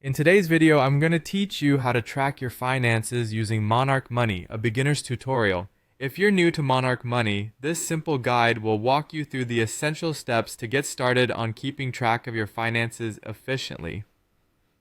In today's video, I'm going to teach you how to track your finances using Monarch Money, a beginner's tutorial. If you're new to Monarch Money, this simple guide will walk you through the essential steps to get started on keeping track of your finances efficiently.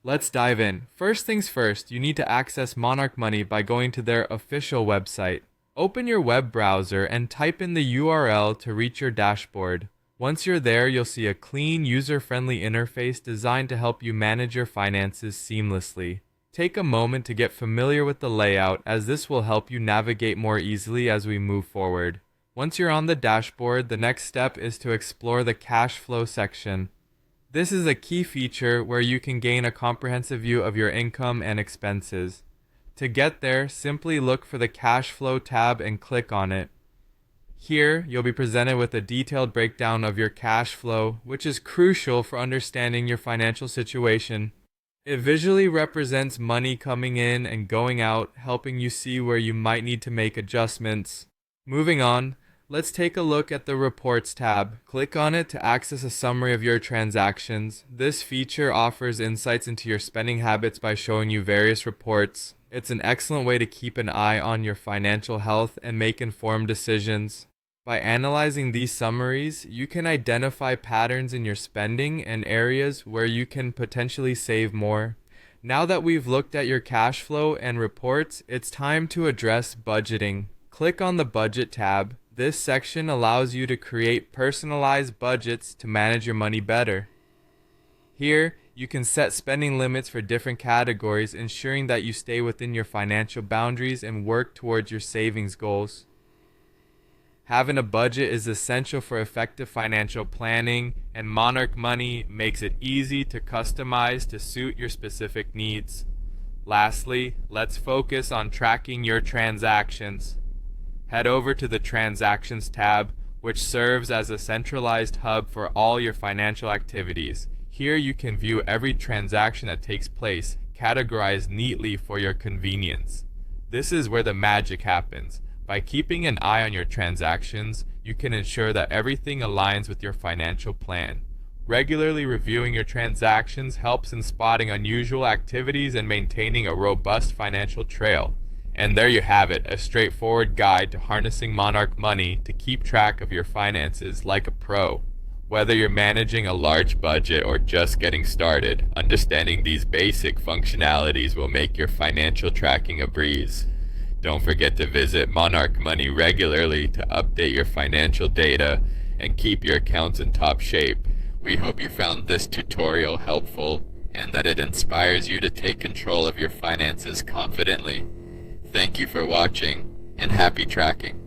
Let's dive in. First things first, you need to access Monarch Money by going to their official website. Open your web browser and type in the URL to reach your dashboard. Once you're there, you'll see a clean, user-friendly interface designed to help you manage your finances seamlessly. Take a moment to get familiar with the layout, as this will help you navigate more easily as we move forward. Once you're on the dashboard, the next step is to explore the cash flow section. This is a key feature where you can gain a comprehensive view of your income and expenses. To get there, simply look for the cash flow tab and click on it. Here, you'll be presented with a detailed breakdown of your cash flow, which is crucial for understanding your financial situation. It visually represents money coming in and going out, helping you see where you might need to make adjustments. Moving on, let's take a look at the Reports tab. Click on it to access a summary of your transactions. This feature offers insights into your spending habits by showing you various reports. It's an excellent way to keep an eye on your financial health and make informed decisions. By analyzing these summaries, you can identify patterns in your spending and areas where you can potentially save more. Now that we've looked at your cash flow and reports, it's time to address budgeting. Click on the Budget tab. This section allows you to create personalized budgets to manage your money better. Here, you can set spending limits for different categories, ensuring that you stay within your financial boundaries and work towards your savings goals. Having a budget is essential for effective financial planning, and Monarch Money makes it easy to customize to suit your specific needs. Lastly, let's focus on tracking your transactions. Head over to the Transactions tab, which serves as a centralized hub for all your financial activities. Here you can view every transaction that takes place, categorized neatly for your convenience. This is where the magic happens. By keeping an eye on your transactions, you can ensure that everything aligns with your financial plan. Regularly reviewing your transactions helps in spotting unusual activities and maintaining a robust financial trail. And there you have it, a straightforward guide to harnessing Monarch Money to keep track of your finances like a pro. Whether you're managing a large budget or just getting started, understanding these basic functionalities will make your financial tracking a breeze. Don't forget to visit Monarch Money regularly to update your financial data and keep your accounts in top shape. We hope you found this tutorial helpful and that it inspires you to take control of your finances confidently. Thank you for watching and happy tracking.